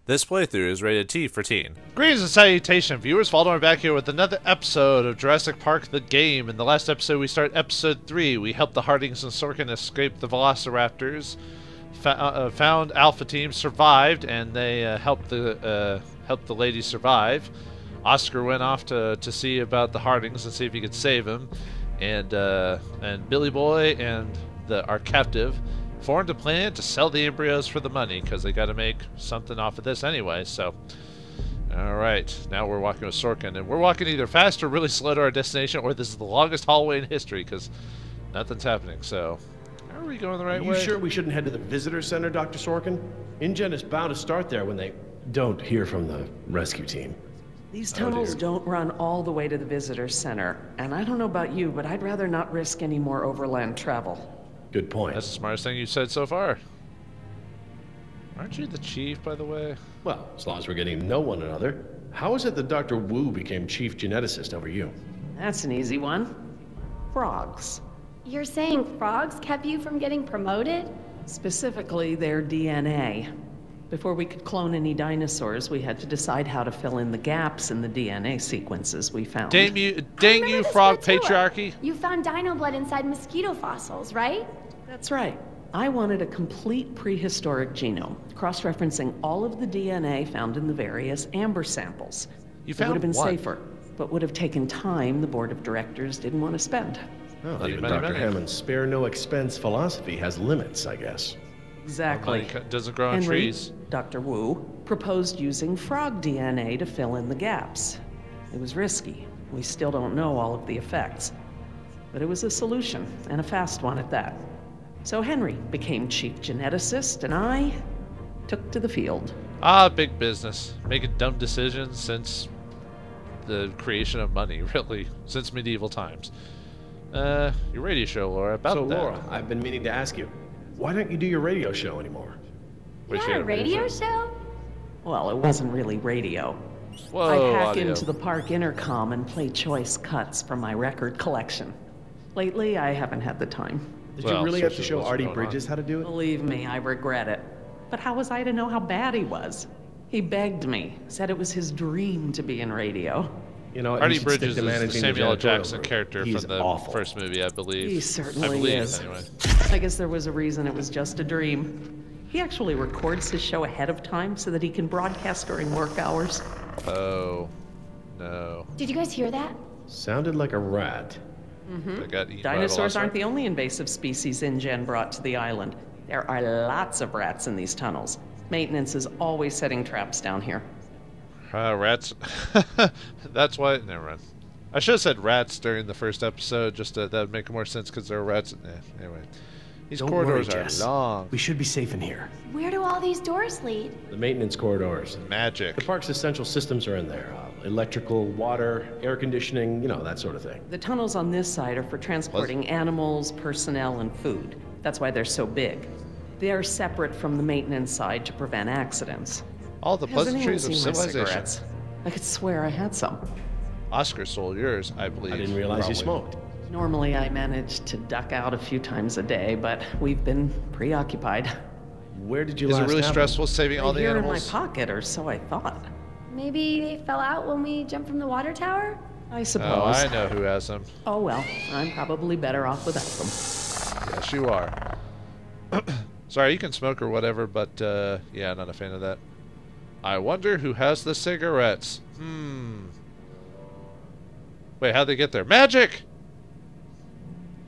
This playthrough is rated T for teen. Greetings and salutation, viewers. Vauldemare back here with another episode of Jurassic Park the game. In the last episode, we start episode 3. We helped the Hardings and Sorkin escape the Velociraptors, found Alpha Team, survived, and they helped the lady survive. Oscar went off to see about the Hardings and see if he could save him, and Billy Boy and our captive formed a plan to sell the embryos for the money, because they got to make something off of this anyway. So, alright, now we're walking with Sorkin, and we're walking either fast or really slow to our destination, or this is the longest hallway in history, because nothing's happening. So, are we going the right way? Are you sure we shouldn't head to the visitor center, Dr. Sorkin? InGen is bound to start there when they don't hear from the rescue team. These tunnels don't run all the way to the visitor center, and I don't know about you, but I'd rather not risk any more overland travel. Good point. That's the smartest thing you've said so far. Aren't you the chief, by the way? Well, as long as we're getting to know one another. How is it that Dr. Wu became chief geneticist over you? That's an easy one. Frogs. You're saying frogs kept you from getting promoted? Specifically, their DNA. Before we could clone any dinosaurs, we had to decide how to fill in the gaps in the DNA sequences we found. Dang you, frog patriarchy! You found dino blood inside mosquito fossils, right? That's right. I wanted a complete prehistoric genome, cross-referencing all of the DNA found in the various amber samples. You It found would have been what? safer, but would have taken time the board of directors didn't want to spend. Well, Money, even money, Dr. money. Hammond's spare no expense philosophy has limits, I guess. Exactly. Money doesn't grow on Henry, trees. Dr. Wu, proposed using frog DNA to fill in the gaps. It was risky. We still don't know all of the effects. But it was a solution, and a fast one at that. So Henry became chief geneticist, and I took to the field. Ah, big business. Making dumb decisions since the creation of money, really. Since medieval times. Your radio show, Laura, about So, that. Laura, I've been meaning to ask you, why don't you do your radio show anymore? You had a radio show? Well, it wasn't really radio. Whoa, I'd hack audio. into the park intercom and play choice cuts from my record collection. Lately, I haven't had the time. Did Well, you really have to especially show what's Artie going Bridges how to do it? Believe me, I regret it. But how was I to know how bad he was? He begged me, said it was his dream to be in radio. You know, Artie you should stick Bridges to is the managing Samuel L. janitorial Jackson room. character He's from the awful. first movie, I believe. He certainly I believe, is. anyway. I guess there was a reason it was just a dream. He actually records his show ahead of time so that he can broadcast during work hours. Oh, no. Did you guys hear that? Sounded like a rat. I got eaten by a Dinosaurs aren't velociraptor. the only invasive species InGen brought to the island. There are lots of rats in these tunnels. Maintenance is always setting traps down here. Rats. That's why. Never mind. I should have said rats during the first episode, just that would make more sense because there are rats. Anyway, these Don't corridors worry, are Jess. long. We should be safe in here. Where do all these doors lead? The maintenance corridors. Magic. The park's essential systems are in there. Electrical, water, air conditioning, you know, that sort of thing. The tunnels on this side are for transporting animals, personnel, and food. That's why they're so big. They're separate from the maintenance side to prevent accidents. All the Has anyone pleasantries of seen my civilization. cigarettes? I could swear I had some. Oscar sold yours, I believe. I didn't realize you probably. smoked. Normally I manage to duck out a few times a day, but we've been preoccupied. Where did you Is it last really have stressful saving all the They're here animals? in my pocket, or so I thought. Maybe they fell out when we jumped from the water tower? I Oh, suppose. I know who has them. Oh well, I'm probably better off without them. Yes, you are. Sorry, you can smoke or whatever, but yeah, not a fan of that. I wonder who has the cigarettes. Wait, how'd they get there? Magic!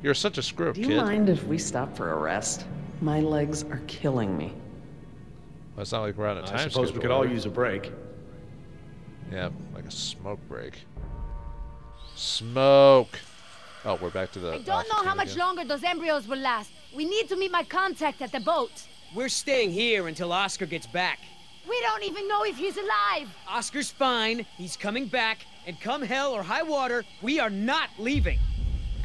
You're such a screw-up, Do you kid. mind if we stop for a rest? My legs are killing me. Well, it's not like we're on a time I suppose we schedule, could all are we? use a break. Yeah, like a smoke break. Smoke! Oh, we're back to the... I don't know how much longer those embryos will last. We need to meet my contact at the boat. We're staying here until Oscar gets back. We don't even know if he's alive. Oscar's fine, he's coming back, and come hell or high water, we are not leaving.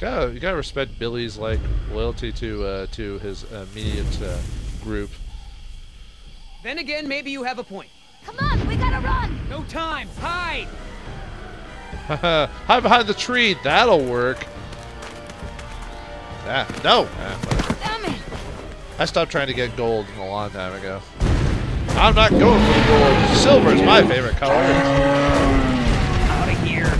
You gotta respect Billy's, like, loyalty to his immediate group. Then again, maybe you have a point. Come on, we gotta run. No time, hide! Hide behind the tree, that'll work. No! Whatever. Damn it. I stopped trying to get gold a long time ago. I'm not going for the gold. Silver is my favorite color. Out of here.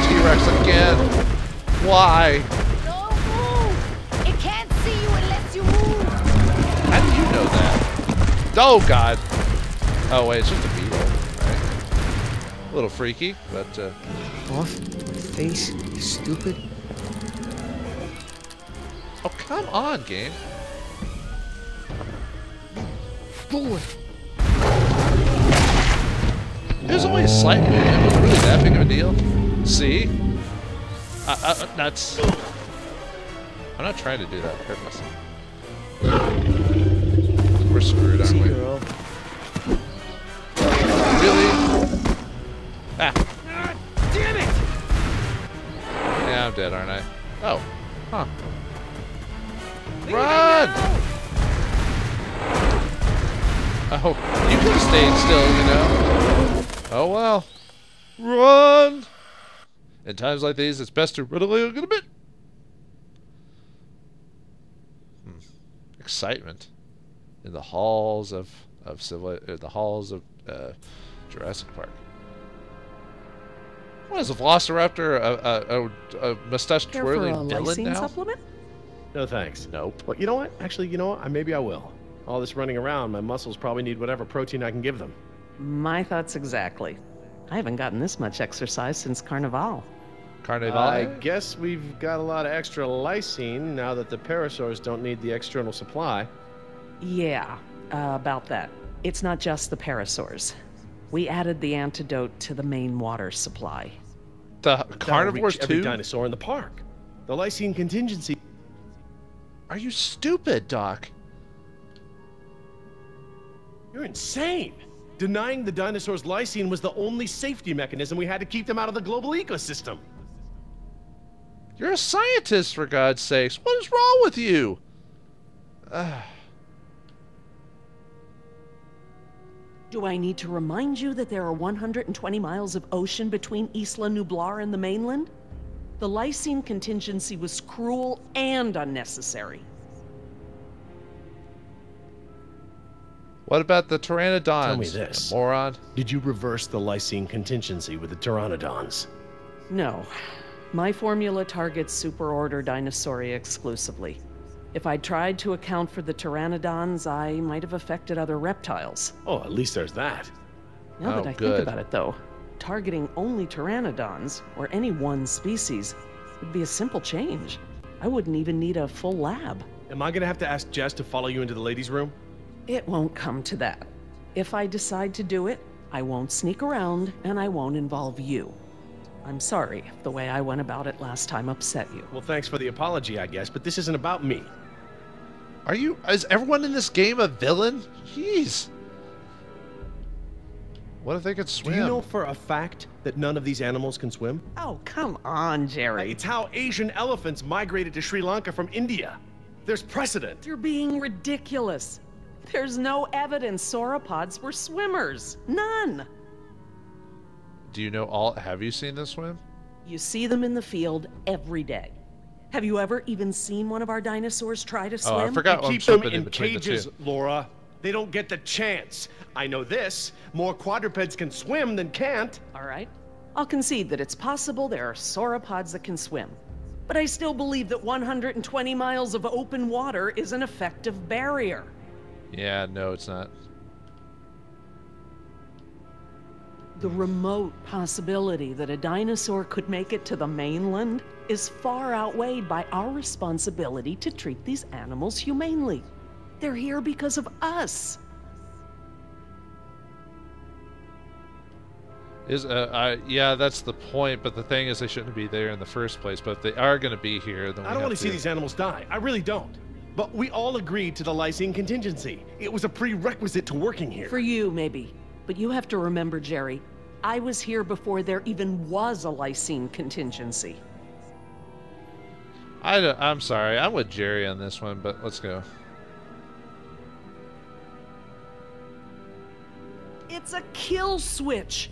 T-Rex again. Why? Don't move! It can't see you unless you move! How do you know that? Oh, God. Oh, wait, it's just a beetle. Right. A little freaky, but, Off face, stupid. Oh, come on, game. Boy. It was only a slight movement. It was really that big of a deal. See? That's... I'm not trying to do that. Hurt myself. We're screwed, aren't we? Really? Ah. Damn it! Yeah, I'm dead, aren't I? Oh. Huh. Run! Oh, you could have stayed still, you know. Oh well. Run! In times like these, it's best to run a little bit. Excitement in the halls of Jurassic Park. What is a Velociraptor? A mustache twirling villain now? Supplement? No thanks. Nope. But you know what? Actually, you know what? Maybe I will. All this running around, my muscles probably need whatever protein I can give them. My thoughts exactly. I haven't gotten this much exercise since Carnival. Carnival. I guess we've got a lot of extra lysine now that the parasaurs don't need the external supply. Yeah, about that. It's not just the parasaurs. We added the antidote to the main water supply. The That'll carnivores reach every too? dinosaur in the park. The lysine contingency. Are you stupid, Doc? You're insane. Denying the dinosaurs lysine was the only safety mechanism we had to keep them out of the global ecosystem. You're a scientist, for God's sakes. What is wrong with you? Do I need to remind you that there are 120 miles of ocean between Isla Nublar and the mainland? The lysine contingency was cruel and unnecessary. What about the pteranodons? Tell me this. Moron. Did you reverse the lysine contingency with the pteranodons? No. My formula targets superorder Dinosauria exclusively. If I'd tried to account for the pteranodons, I might have affected other reptiles. Oh, at least there's that. Now that Oh, I good. think about it, though, targeting only pteranodons, or any one species, would be a simple change. I wouldn't even need a full lab. Am I gonna have to ask Jess to follow you into the ladies' room? It won't come to that. If I decide to do it, I won't sneak around, and I won't involve you. I'm sorry if the way I went about it last time upset you. Well, thanks for the apology, I guess, but this isn't about me. Is everyone in this game a villain? Jeez. What if they could Do swim? you know for a fact that none of these animals can swim? Oh, come on, Jerry. It's how Asian elephants migrated to Sri Lanka from India. There's precedent. You're being ridiculous. There's no evidence sauropods were swimmers. None. Do you know all? Have you seen them swim? You see them in the field every day. Have you ever even seen one of our dinosaurs try to swim? Oh, I forgot. We I'm keep them jumping in between the cages, two. Laura. They don't get the chance. I know this. More quadrupeds can swim than can't. All right. I'll concede that it's possible there are sauropods that can swim. But I still believe that 120 miles of open water is an effective barrier. Yeah, no, it's not. The remote possibility that a dinosaur could make it to the mainland is far outweighed by our responsibility to treat these animals humanely. They're here because of us. Yeah, that's the point. But the thing is, they shouldn't be there in the first place. But if they are going to be here, then I don't want to see these animals die. I really don't. But we all agreed to the lysine contingency. It was a prerequisite to working here. For you, maybe. But you have to remember, Jerry, I was here before there even was a lysine contingency. I'm sorry. I'm with Jerry on this one, but let's go. It's a kill switch.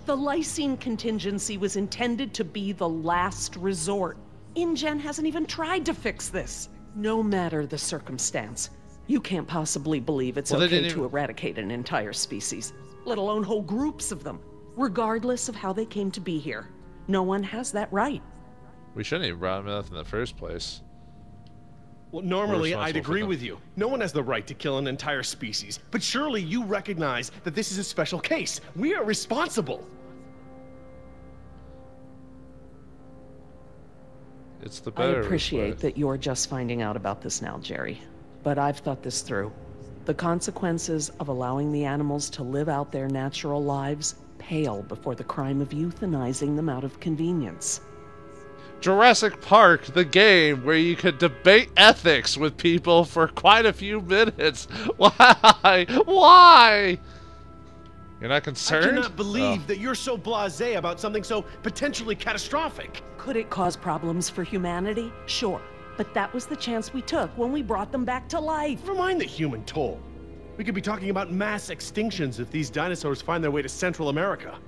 The lysine contingency was intended to be the last resort. InGen hasn't even tried to fix this. No matter the circumstance, you can't possibly believe it's okay to eradicate an entire species, let alone whole groups of them, regardless of how they came to be here. No one has that right. We shouldn't have brought them up in the first place. Well, normally I'd agree with you. No one has the right to kill an entire species. But surely you recognize that this is a special case. We are responsible. It's the I better. appreciate that you're just finding out about this now, Jerry. But I've thought this through. The consequences of allowing the animals to live out their natural lives pale before the crime of euthanizing them out of convenience. Jurassic Park, the game where you could debate ethics with people for quite a few minutes. Why? Why? You're not concerned? I cannot believe that you're so blasé about something so potentially catastrophic. Could it cause problems for humanity? Sure. But that was the chance we took when we brought them back to life. Never mind the human toll. We could be talking about mass extinctions if these dinosaurs find their way to Central America.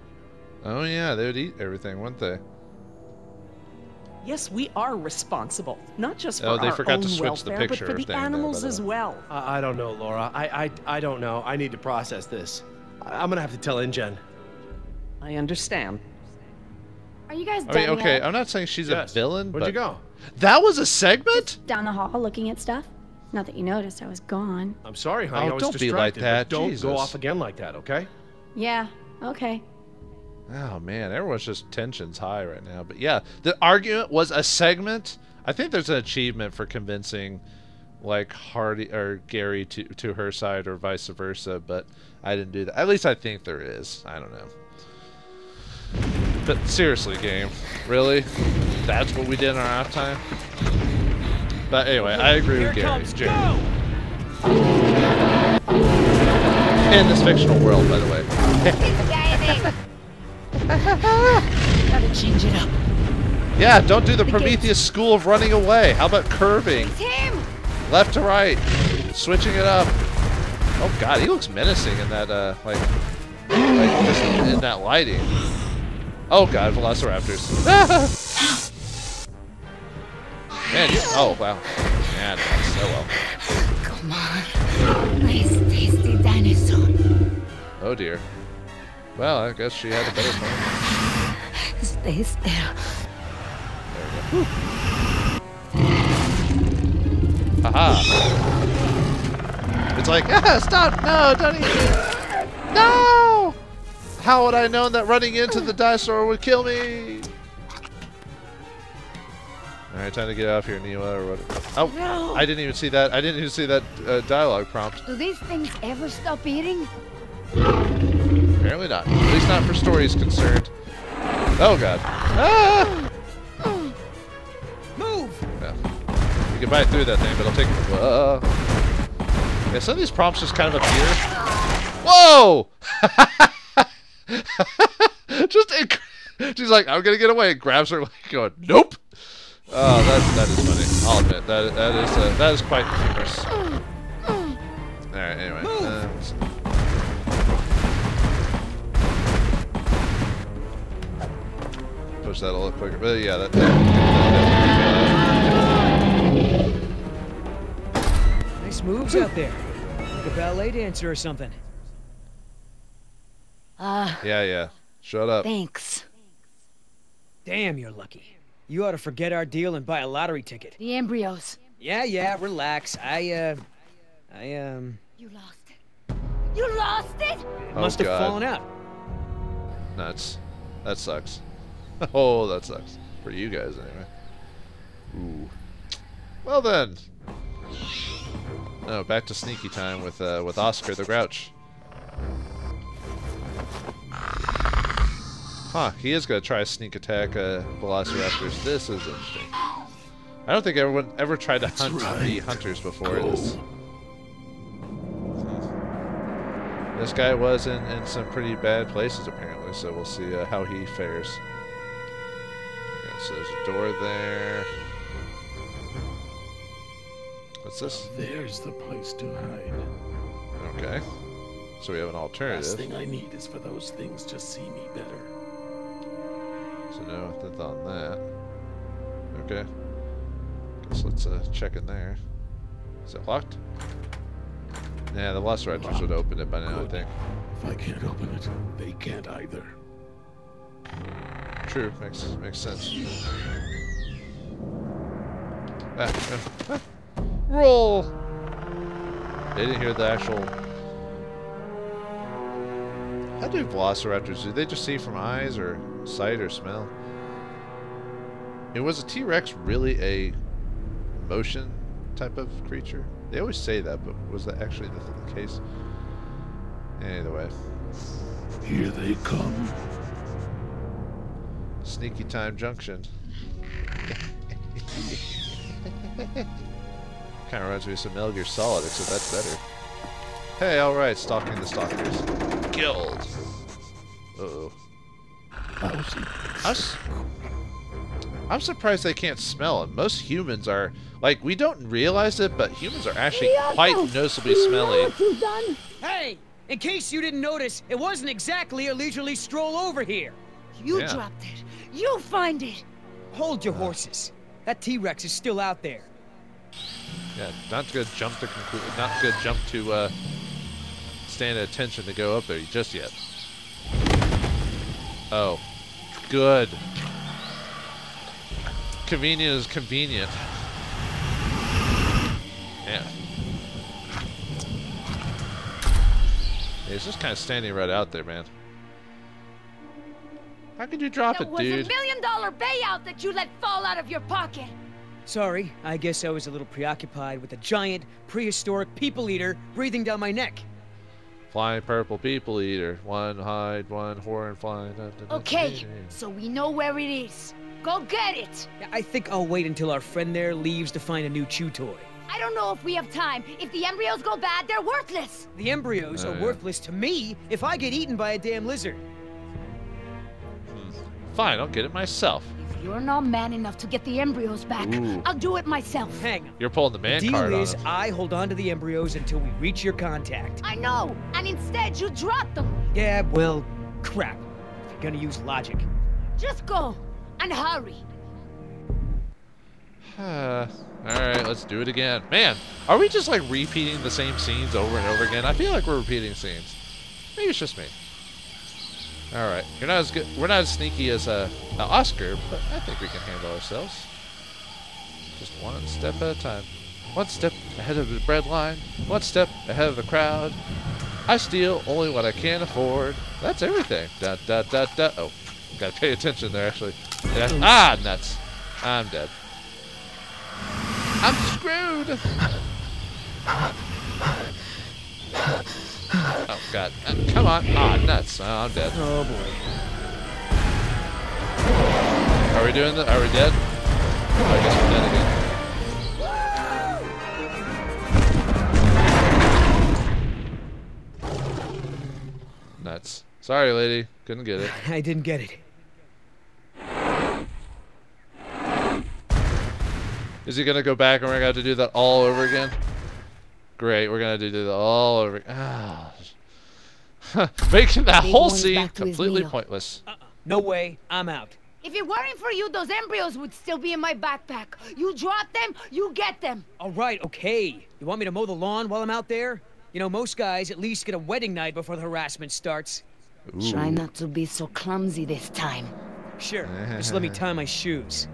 Oh yeah, they would eat everything, wouldn't they? Yes, we are responsible, not just for Oh, they our forgot own to switch the welfare, but picture for the thing there, animals by the as way. well. I don't know, Laura. I don't know. I need to process this. I'm gonna have to tell InGen. I understand. Are you guys I done mean, okay, yet? I'm not saying she's a villain, Where'd but you go? that was a segment? Down the hall looking at stuff? Not that you noticed I was gone. I'm sorry, honey. Oh, I was don't be distracted, like that, but don't Jesus. go off again like that, okay? Yeah, okay. Oh man, everyone's just tensions high right now. But yeah, the argument was a segment. I think there's an achievement for convincing, like Hardy or Gary to her side or vice versa. But I didn't do that. At least I think there is. I don't know. But seriously, game, really? That's what we did in our halftime? But anyway, I agree with Gary. Jerry. In this fictional world, by the way. Gotta change it up. Yeah, don't do the Prometheus school of running away. How about curving? It's him! Left to right. Switching it up. Oh god, he looks menacing in that, like just in that lighting. Oh god, Velociraptors. Man, you, oh wow. Man, that's so well. Come on. Nice, tasty dinosaur. Oh dear. Well, I guess she had a better phone. Stay still. Haha. It's like, ah, stop! No, don't eat me! No! How would I have known that running into the dinosaur would kill me? Alright, time to get out of here, Niwa, or what? Oh, No. I didn't even see that. I didn't even see that dialogue prompt. Do these things ever stop eating? Apparently not. At least not for stories concerned. Oh god. Ah! Move! Yeah. You can bite through that thing, but it'll take. Yeah, some of these prompts just kind of appear. Whoa! She's like, I'm gonna get away. Grabs her leg, going, nope. Oh, that is funny. I'll admit that is quite humorous. All right, anyway. Push that a little quicker, but yeah, that Nice moves out there. Like a ballet dancer or something. yeah. Shut up. Thanks. Damn, you're lucky. You ought to forget our deal and buy a lottery ticket. The embryos. Yeah, relax. You lost it. You lost it? Oh, must have God. fallen out. Nuts. That sucks. Oh, that sucks. For you guys, anyway. Ooh. Well then. No, back to sneaky time with Oscar the Grouch. Huh, he is gonna try a sneak attack Velociraptors. This is interesting. I don't think everyone ever tried to hunt the hunters before. This guy was in some pretty bad places apparently, so we'll see how he fares. Okay, so there's a door there. What's this? There's the place to hide. Okay. So we have an Last alternative. thing I need is for those things to see me better. So no, nothing on that. Okay. So let's check in there. Is it locked? Yeah, the Velociraptors would open it by now, I think. If I can't open it, they can't either. True, makes sense. Roll! They didn't hear the actual... How do Velociraptors, do they just see from eyes or sight or smell? And was a T-Rex really a motion type of creature? They always say that, but was that actually the case? Either way. Here they come. Sneaky Time Junction. Kind of reminds me of some Metal Gear Solid, except that's better. Hey, alright, stalking the stalkers. Killed. Uh-oh. I'm surprised they can't smell it. Most humans are, like, we don't realize it, but humans are actually quite noticeably smelly. Hey! In case you didn't notice, it wasn't exactly a leisurely stroll over here. You dropped it. You find it. Hold your horses. That T-Rex is still out there. Yeah, not good jump to conclude. Not good jump to stand at attention to go up there just yet. Oh, good. Convenient is convenient. Yeah. He's just kind of standing right out there, man. How could you drop it, dude? That was $1 million payout that you let fall out of your pocket. Sorry, I guess I was a little preoccupied with a giant, prehistoric people eater breathing down my neck. Flying purple people eater. One hide, one horn flying. Okay, so we know where it is. Go get it! I think I'll wait until our friend there leaves to find a new chew toy. I don't know if we have time. If the embryos go bad, they're worthless. The embryos are worthless to me if I get eaten by a damn lizard. Fine, I'll get it myself. If you're not man enough to get the embryos back, I'll do it myself. Hang on. You're pulling the man card on The deal is him. I hold on to the embryos until we reach your contact. I know, and instead you drop them. Yeah, well, crap. If you're gonna use logic. Just go, and hurry. Alright, let's do it again. Man, are we just like repeating the same scenes over and over again? I feel like we're repeating scenes. Maybe it's just me. Alright, you're not as good. We're not as sneaky as Oscar, but I think we can handle ourselves. Just one step at a time. One step ahead of the bread line. One step ahead of the crowd. I steal only what I can afford. That's everything. Da da da da. Oh, gotta pay attention there actually. Yeah. Ah, nuts. I'm dead. I'm screwed. Oh god. Come on. Ah, nuts. Oh, I'm dead. Oh boy. Are we doing that? Are we dead? Oh, I guess we're dead again. Nuts. Sorry, lady. Couldn't get it. I didn't get it. Is he gonna go back and we're gonna have to do that all over again? Great, we're gonna do that all over. Ah. Making that whole scene completely pointless. No way, I'm out. If it weren't for you, those embryos would still be in my backpack. You drop them, you get them. All right, okay. You want me to mow the lawn while I'm out there? You know, most guys at least get a wedding night before the harassment starts. Ooh. Try not to be so clumsy this time. Sure, just let me tie my shoes.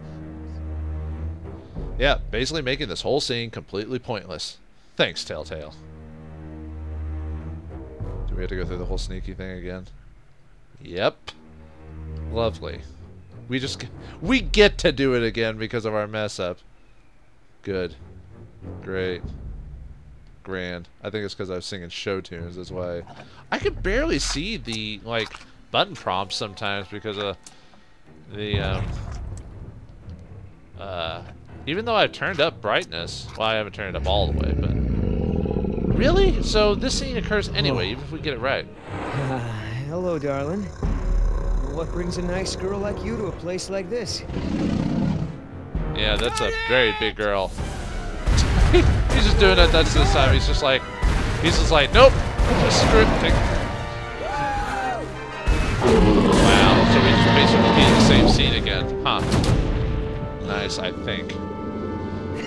Yeah, basically making this whole scene completely pointless. Thanks, Telltale. Do we have to go through the whole sneaky thing again? Yep. Lovely. We get to do it again because of our mess up. Good. Great. Grand. I think it's because I was singing show tunes. That's why I could barely see the like button prompts sometimes because of the even though I've turned up brightness. Well, I haven't turned it up all the way, but really? So this scene occurs anyway, even if we get it right. Hello, darling. What brings a nice girl like you to a place like this? Yeah, that's a very big girl. He's just doing it. That's this time. He's just like, nope, just scripting. Wow. So we just basically repeated the same scene again, huh? Nice, I think.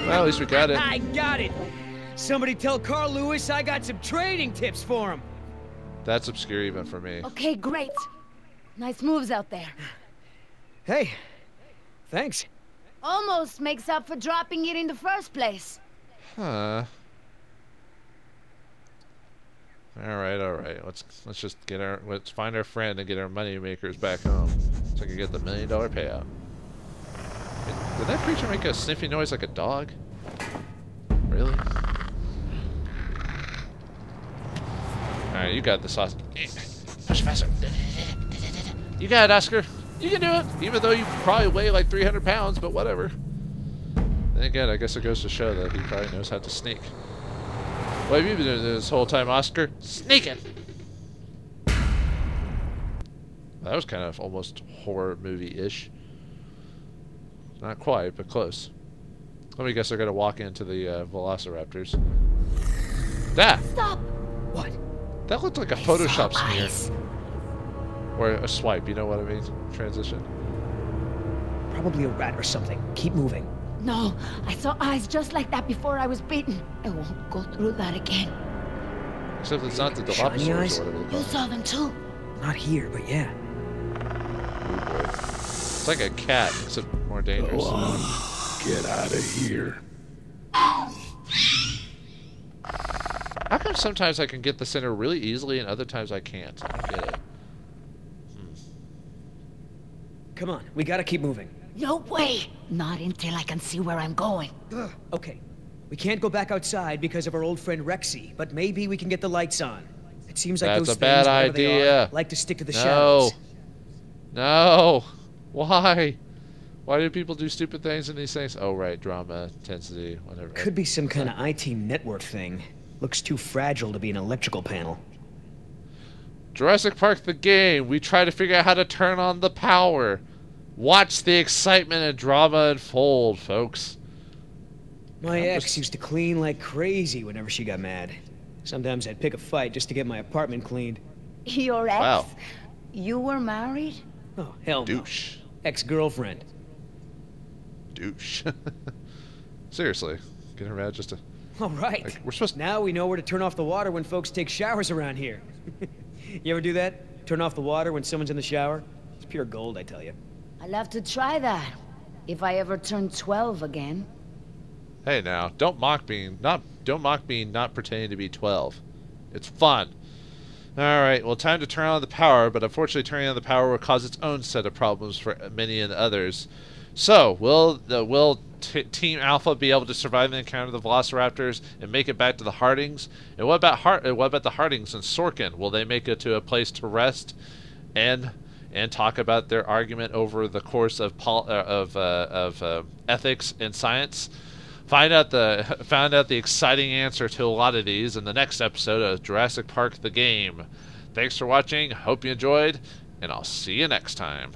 Well, at least we got it. I got it. Somebody tell Carl Lewis I got some trading tips for him. That's obscure even for me. Okay, great. Nice moves out there. Hey, thanks. Almost makes up for dropping it in the first place. Huh. All right. Let's just let's find our friend and get our money makers back home, so I can get the $1 million payout. Did that creature make a sniffy noise like a dog? Really? Alright, you got this, Oscar. Push faster. You got it, Oscar. You can do it, even though you probably weigh like 300 pounds, but whatever. Then again, I guess it goes to show that he probably knows how to sneak. What have you been doing this whole time, Oscar? Sneaking! That was kind of almost horror movie-ish. Not quite, but close. Let me guess they're gonna walk into the velociraptors. That! Stop! What? That looked like a Photoshop smear. Or a swipe, you know what I mean? Transition. Probably a rat or something. Keep moving. No, I saw eyes just like that before I was bitten. I won't go through that again. Except it's not the Shiny Dilophosaurus eyes? or whatever they You call saw them too? Not here, but yeah. Oh boy. It's like a cat, except more dangerous. Go on. Get out of here. How come sometimes I can get the center really easily and other times I can't? I don't get it. Come on, we gotta keep moving. No way! Not until I can see where I'm going. Okay, we can't go back outside because of our old friend Rexy, but maybe we can get the lights on. It seems like That's those a bad things, whatever they idea. are, like to stick to the No. shadows. No! Why? Why do people do stupid things in these things? Oh, right. Drama, intensity, whatever. Could be some kind of IT network thing. Looks too fragile to be an electrical panel. Jurassic Park the game. We try to figure out how to turn on the power. Watch the excitement and drama unfold, folks. My ex used to clean like crazy whenever she got mad. Sometimes I'd pick a fight just to get my apartment cleaned. Your ex? Wow. You were married? Oh, hell no. Douche. Ex-girlfriend. Douche. Seriously. Get her mad just to... All right. Like, we're supposed to... Now we know where to turn off the water when folks take showers around here. You ever do that? Turn off the water when someone's in the shower? It's pure gold, I tell you. I'll have to try that. If I ever turn 12 again. Hey now, don't mock being not pretending to be 12. It's fun. Alright, well, time to turn on the power, but unfortunately turning on the power will cause its own set of problems for many and others. So, will Team Alpha be able to survive the encounter of the Velociraptors and make it back to the Hardings? And what about the Hardings and Sorkin? Will they make it to a place to rest and talk about their argument over the course of ethics and science? Found out the exciting answer to a lot of these in the next episode of Jurassic Park the Game. Thanks for watching, hope you enjoyed, and I'll see you next time.